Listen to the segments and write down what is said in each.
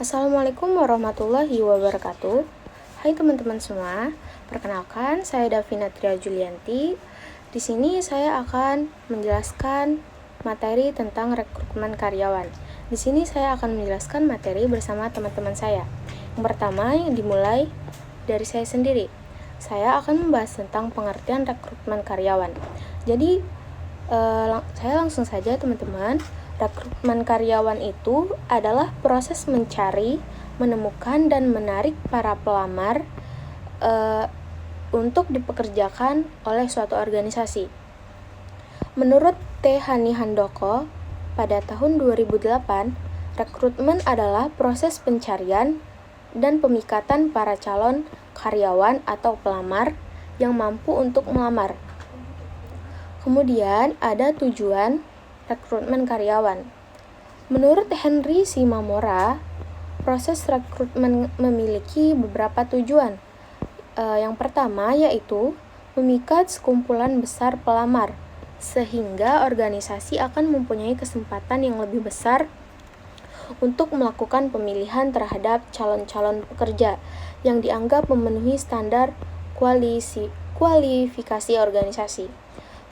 Assalamualaikum warahmatullahi wabarakatuh. Hai teman-teman semua, perkenalkan saya Davina Tria Julianti. Di sini saya akan menjelaskan materi tentang rekrutmen karyawan. Di sini saya akan menjelaskan materi bersama teman-teman saya. Yang pertama yang dimulai dari saya sendiri. Saya akan membahas tentang pengertian rekrutmen karyawan. Jadi saya langsung saja teman-teman. Rekrutmen karyawan itu adalah proses mencari, menemukan, dan menarik para pelamar untuk dipekerjakan oleh suatu organisasi. Menurut T. Hani Handoko, pada tahun 2008, rekrutmen adalah proses pencarian dan pemikatan para calon karyawan atau pelamar yang mampu untuk melamar. Kemudian ada tujuan rekrutmen karyawan. Menurut Henry Simamora, proses rekrutmen memiliki beberapa tujuan. Yang pertama yaitu memikat sekumpulan besar pelamar, sehingga organisasi akan mempunyai kesempatan yang lebih besar untuk melakukan pemilihan terhadap calon-calon pekerja yang dianggap memenuhi standar kualifikasi organisasi.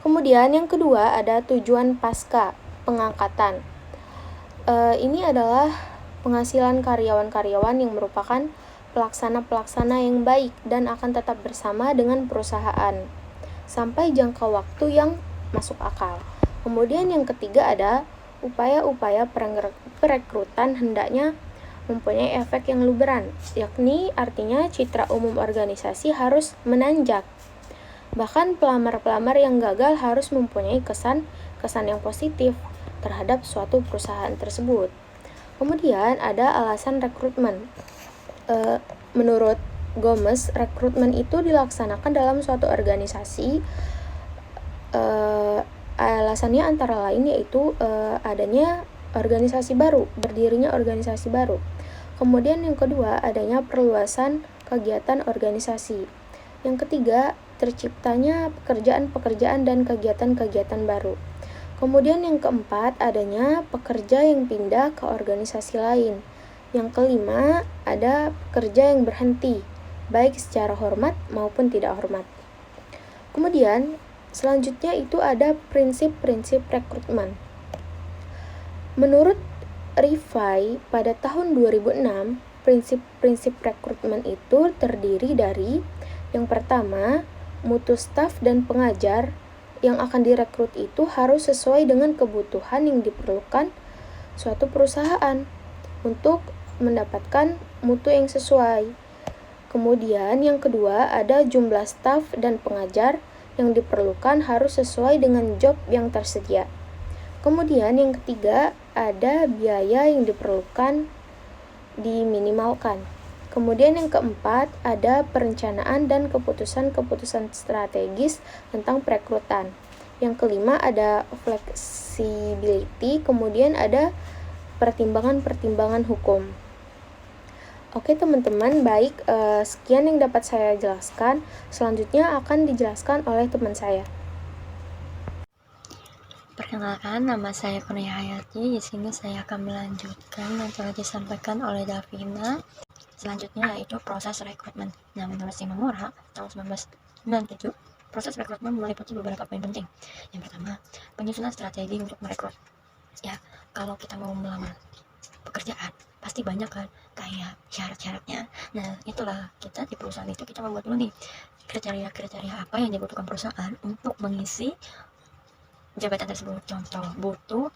Kemudian yang kedua ada tujuan pasca pengangkatan. Ini adalah penghasilan karyawan-karyawan yang merupakan pelaksana-pelaksana yang baik dan akan tetap bersama dengan perusahaan sampai jangka waktu yang masuk akal. Kemudian yang ketiga ada upaya-upaya perekrutan hendaknya mempunyai efek yang luberan, yakni artinya citra umum organisasi harus menanjak. Bahkan pelamar-pelamar yang gagal harus mempunyai kesan yang positif terhadap suatu perusahaan tersebut. Kemudian ada alasan rekrutmen. Menurut Gomez, rekrutmen itu dilaksanakan dalam suatu organisasi. Alasannya antara lain yaitu adanya organisasi baru, berdirinya organisasi baru. Kemudian yang kedua adanya perluasan kegiatan organisasi. Yang ketiga, terciptanya pekerjaan-pekerjaan dan kegiatan-kegiatan baru. Kemudian yang keempat, adanya pekerja yang pindah ke organisasi lain. Yang kelima, ada pekerja yang berhenti, baik secara hormat maupun tidak hormat. Kemudian, selanjutnya itu ada prinsip-prinsip rekrutmen. Menurut Rifai, pada tahun 2006, prinsip-prinsip rekrutmen itu terdiri dari yang pertama, mutu staf dan pengajar yang akan direkrut itu harus sesuai dengan kebutuhan yang diperlukan suatu perusahaan untuk mendapatkan mutu yang sesuai. Kemudian yang kedua ada jumlah staf dan pengajar yang diperlukan harus sesuai dengan job yang tersedia. Kemudian yang ketiga ada biaya yang diperlukan diminimalkan. Kemudian yang keempat, ada perencanaan dan keputusan-keputusan strategis tentang perekrutan. Yang kelima, ada flexibility, kemudian ada pertimbangan-pertimbangan hukum. Oke teman-teman, baik, sekian yang dapat saya jelaskan. Selanjutnya akan dijelaskan oleh teman saya. Perkenalkan, nama saya Kurnia Hayati. Di sini saya akan melanjutkan yang telah disampaikan oleh Davina. Selanjutnya yaitu proses rekrutmen. Nah, menurut Simamora tahun 1997, proses rekrutmen meliputi beberapa poin penting. Yang pertama, penyusunan strategi untuk merekrut. Ya, kalau kita mau melamar pekerjaan, pasti banyak kan kayak syarat-syaratnya. Nah, itulah kita di perusahaan itu kita membuat dulu nih kriteria-kriteria apa yang dibutuhkan perusahaan untuk mengisi jabatan tersebut. Contoh, butuh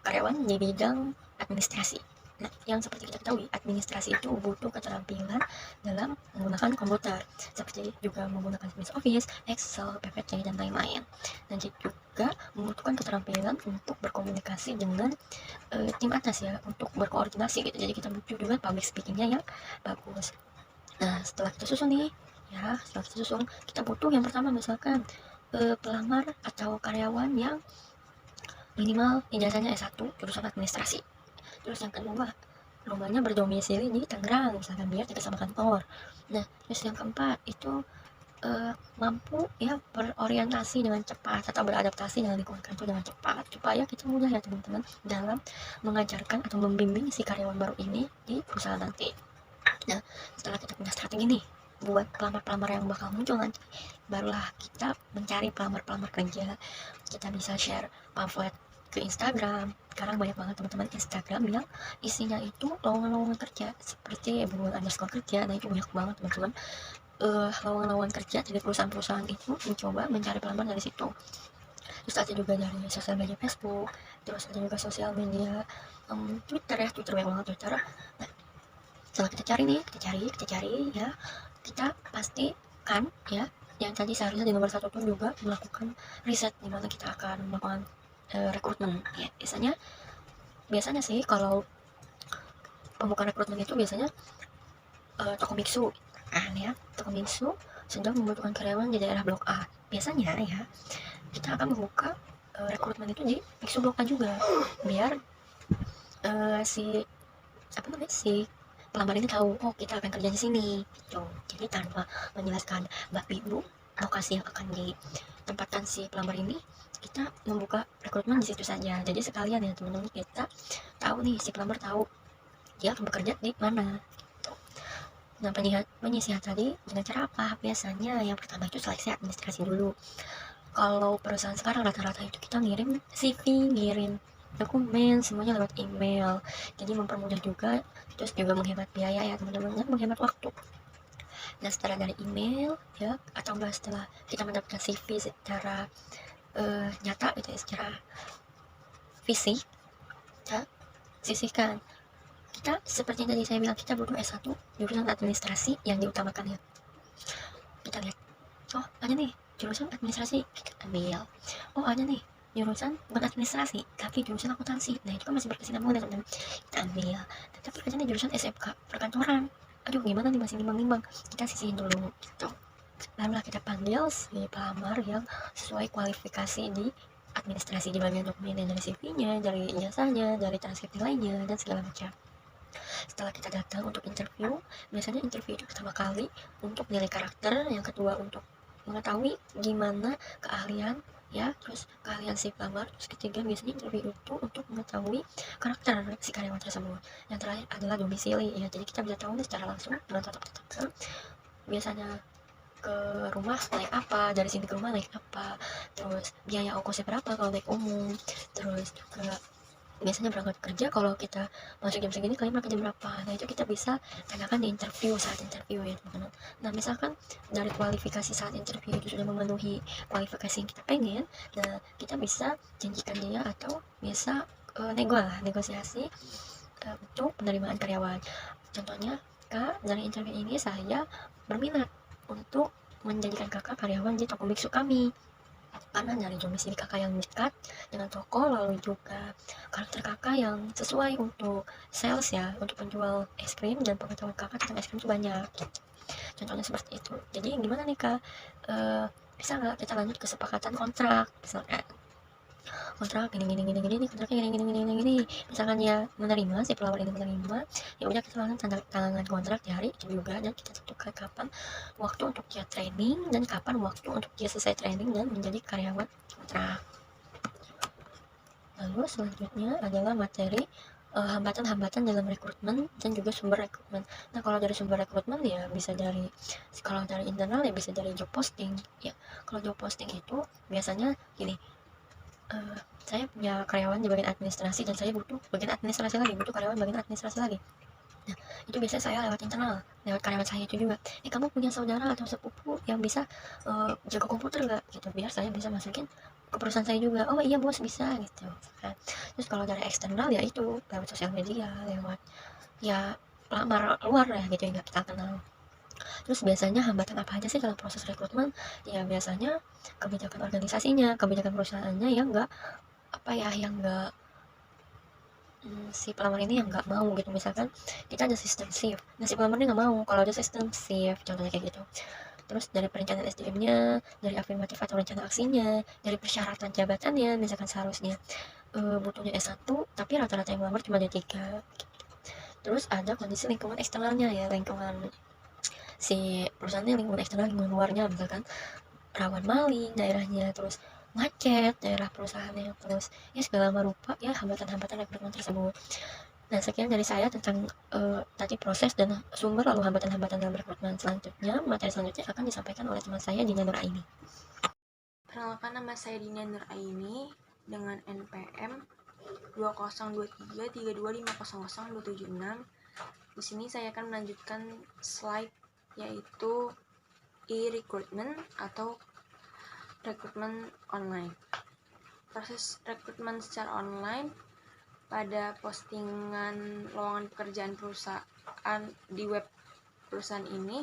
karyawan di bidang administrasi. Nah, yang seperti kita ketahui, administrasi itu butuh keterampilan dalam menggunakan komputer, seperti juga menggunakan MS Office, Excel, PPT, dan lain-lain. Dan juga membutuhkan keterampilan untuk berkomunikasi dengan tim atas ya, untuk berkoordinasi gitu. Jadi kita butuh juga public speakingnya yang bagus. Nah, setelah kita susun nih, ya, kita butuh yang pertama misalkan pelamar atau karyawan yang minimal ijazahnya S1 jurusan administrasi. Terus yang kedua, rumahnya berdomisili di Tangerang misalkan biar tidak sama kantor. Nah, terus yang keempat itu mampu ya berorientasi dengan cepat atau beradaptasi dengan lingkungan kantor dengan cepat, supaya kita mudah ya teman-teman dalam mengajarkan atau membimbing si karyawan baru ini di perusahaan nanti. Nah, setelah kita punya strategi nih buat pelamar-pelamar yang bakal muncul nanti, barulah kita mencari pelamar-pelamar kerja. Kita bisa share pamflet ke Instagram. Sekarang banyak banget teman-teman Instagram yang isinya itu lowongan-lowongan kerja seperti @kerja. Nah, itu banyak banget teman-teman lowongan-lowongan kerja dari perusahaan-perusahaan itu mencoba mencari pelamar dari situ. Terus ada juga dari sosial media Facebook, terus ada juga sosial media Twitter ya, Twitter banyak banget Twitter. Nah, setelah kita cari nih, kita cari ya, kita pastikan ya, yang tadi seharusnya di nomor 1 tuh juga melakukan riset di mana kita akan melakukan rekrutmen ya. Biasanya sih kalau pembukaan rekrutmen itu biasanya toko biksu kan ya, toko biksu sedang membutuhkan karyawan di daerah Blok A. Biasanya ya kita akan membuka rekrutmen itu di biksu Blok A juga, biar si si pelamar ini tahu, oh kita akan kerja di sini gitu. Jadi tanpa menjelaskan bapak ibu lokasi yang akan ditempatkan si pelamar ini, kita membuka rekrutmen di situ saja. Jadi sekalian ya teman-teman, kita tahu nih, si pelamar tahu dia akan bekerja di mana gitu. Nah, penyisihan tadi dengan cara apa? Biasanya yang pertama itu seleksi administrasi dulu. Kalau perusahaan sekarang rata-rata itu kita ngirim CV, ngirim dokumen, semuanya lewat email. Jadi mempermudah juga, terus juga menghemat biaya ya teman-teman, dan menghemat waktu. Nah, setelah dari email ya, atau enggak setelah kita mendapatkan CV secara nyata gitu ya, secara fisik, kita sisihkan. Kita seperti yang tadi saya bilang, kita butuh S1 jurusan administrasi yang diutamakan ya. Kita lihat, oh ada nih jurusan administrasi, kita ambil. Oh ada nih jurusan bukan administrasi tapi jurusan akuntansi, nah itu kan masih berkesinambungan ya teman-teman, kita ambil. Tapi ada nih jurusan SMK perkantoran, aduh gimana nih, masih nimbang-nimbang, kita sisihin dulu gitu. Lalu kita panggil si pelamar yang sesuai kualifikasi di administrasi, di bagian dokumennya, dari CV-nya, dari ijazahnya, dari transkrip nilainya, dan segala macam. Setelah kita datang untuk interview, biasanya interview itu pertama kali untuk nilai karakter, yang kedua untuk mengetahui gimana keahlian ya, terus keahlian si pelamar, terus ketiga biasanya interview itu untuk mengetahui karakter si karyawan tersebut, yang terakhir adalah domisili ya. Jadi kita bisa tahu nih secara langsung dengan tatap-tatapan, biasanya ke rumah naik apa, dari sini ke rumah naik apa, terus biaya ongkosnya berapa kalau naik umum, terus juga biasanya berangkat kerja kalau kita masuk jam segini, kalian berangkat jam berapa. Nah itu kita bisa tanyakan di interview, saat interview ya teman-teman. Nah misalkan dari kualifikasi saat interview itu sudah memenuhi kualifikasi yang kita pengen, nah kita bisa janjikan dia atau bisa negosiasi untuk penerimaan karyawan. Contohnya, Kak, dari interview ini saya berminat untuk menjadikan kakak karyawan di toko biksu kami, karena dari domisili kakak yang dekat dengan toko, lalu juga karakter kakak yang sesuai untuk sales ya, untuk penjual es krim, dan pengetahuan kakak tentang es krim itu banyak gitu. Contohnya seperti itu. Jadi gimana nih Kak, bisa nggak kita lanjut kesepakatan kontrak, misalkan kontrak gini gini gini gini, kontraknya gini gini gini gini gini. Misalkan dia menerima, si pelawar ini menerima, ya udah kita langsung tanda tangan kontrak di hari itu juga, dan kita tentukan kapan waktu untuk dia training dan kapan waktu untuk dia selesai training dan menjadi karyawan kontrak. Lalu selanjutnya adalah materi hambatan-hambatan dalam rekrutmen dan juga sumber rekrutmen. Nah kalau dari sumber rekrutmen ya bisa dari, kalau dari internal ya bisa dari job posting ya. Kalau job posting itu biasanya gini, saya punya karyawan di bagian administrasi dan saya butuh bagian administrasi lagi, butuh karyawan bagian administrasi lagi. Nah itu biasanya saya lewat internal, lewat karyawan saya itu juga, kamu punya saudara atau sepupu yang bisa jago komputer gak gitu, biar saya bisa masukin ke perusahaan saya juga. Oh iya bos, bisa gitu kan. Terus kalau dari eksternal ya itu lewat sosial media, lewat ya pelamar luar ya gitu yang gak kita kenal. Terus biasanya hambatan apa aja sih dalam proses rekrutmen? Ya biasanya kebijakan organisasinya, kebijakan perusahaannya yang enggak si pelamar ini yang nggak mau gitu. Misalkan kita ada sistem shift, nah si pelamar ini nggak mau kalau ada sistem shift, contohnya kayak gitu. Terus dari perencanaan SDM-nya, dari afirmatif atau rencana aksinya, dari persyaratan jabatannya, misalkan seharusnya butuhnya S1 tapi rata-rata yang melamar cuma D3 gitu. Terus ada kondisi lingkungan eksternalnya ya, lingkungan si perusahaan ini lingkungan eksternal, lingkungan luarnya, misalkan rawan maling daerahnya, terus macet daerah perusahaannya, terus ya segala rupa ya hambatan-hambatan rekrutmen tersebut. Nah, sekian dari saya tentang tadi proses dan sumber lalu hambatan-hambatan dalam rekrutmen. Selanjutnya, materi selanjutnya akan disampaikan oleh teman saya Dina Nuraini. Perkenalkan, nama saya Dina Nuraini dengan NPM 202332500276. Di sini saya akan melanjutkan slide yaitu e-recruitment atau rekrutmen online. Proses rekrutmen secara online pada postingan lowongan pekerjaan perusahaan di web perusahaan ini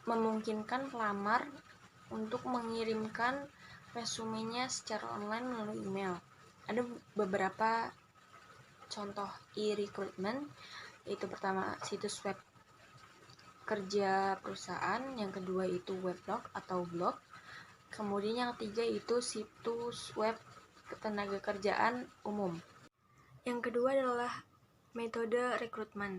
memungkinkan pelamar untuk mengirimkan resumenya secara online melalui email. Ada beberapa contoh e-recruitment, yaitu pertama situs web kerja perusahaan, yang kedua itu weblog atau blog, kemudian yang ketiga itu situs web ketenaga kerjaan umum. Yang kedua adalah metode rekrutmen.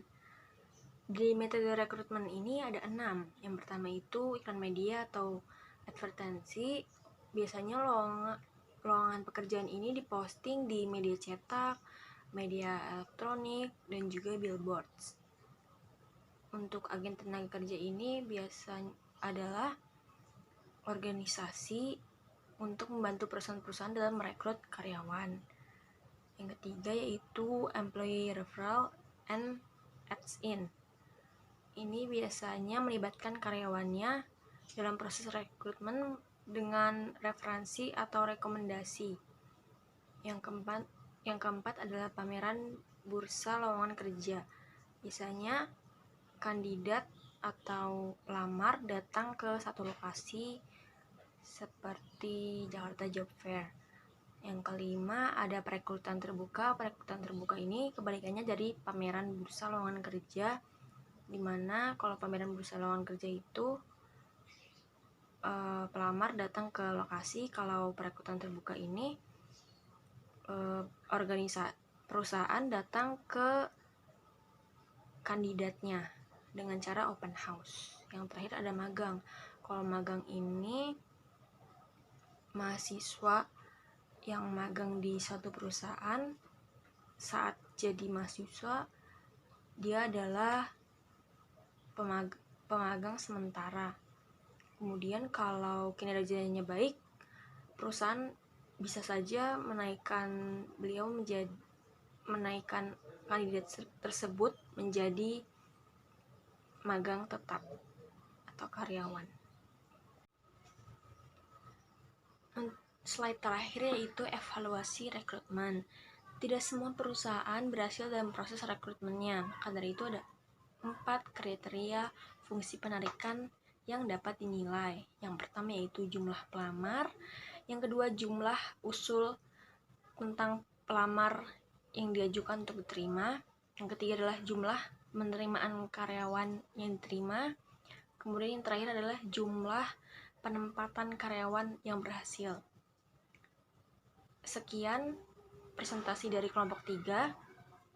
Di metode rekrutmen ini ada 6. Yang pertama itu iklan media atau advertensi. Biasanya lowongan pekerjaan ini diposting di media cetak, media elektronik, dan juga billboards. Untuk agen tenaga kerja ini biasanya adalah organisasi untuk membantu perusahaan-perusahaan dalam merekrut karyawan. Yang ketiga yaitu employee referral and ads-in. Ini biasanya melibatkan karyawannya dalam proses rekrutmen dengan referensi atau rekomendasi. Yang keempat adalah pameran bursa lowongan kerja. Biasanya kandidat atau lamar datang ke satu lokasi seperti Jakarta Job Fair. Yang kelima ada perekrutan terbuka. Perekrutan terbuka ini kebalikannya dari pameran bursa lowongan kerja, dimana kalau pameran bursa lowongan kerja itu pelamar datang ke lokasi. Kalau perekrutan terbuka ini perusahaan datang ke kandidatnya dengan cara open house. Yang terakhir ada magang. Kalau magang ini mahasiswa yang magang di suatu perusahaan, saat jadi mahasiswa dia adalah pemagang sementara. Kemudian kalau kinerjanya baik, perusahaan bisa saja menaikkan kandidat tersebut menjadi magang tetap atau karyawan. Slide terakhir yaitu evaluasi rekrutmen. Tidak semua perusahaan berhasil dalam proses rekrutmennya, maka dari itu ada 4 kriteria fungsi penarikan yang dapat dinilai. Yang pertama yaitu jumlah pelamar, yang kedua jumlah usul tentang pelamar yang diajukan untuk diterima, yang ketiga adalah jumlah penerimaan karyawan yang diterima, kemudian yang terakhir adalah jumlah penempatan karyawan yang berhasil. Sekian presentasi dari kelompok 3.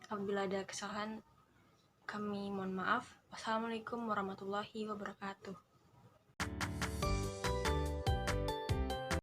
Apabila ada kesalahan, kami mohon maaf. Wassalamualaikum warahmatullahi wabarakatuh.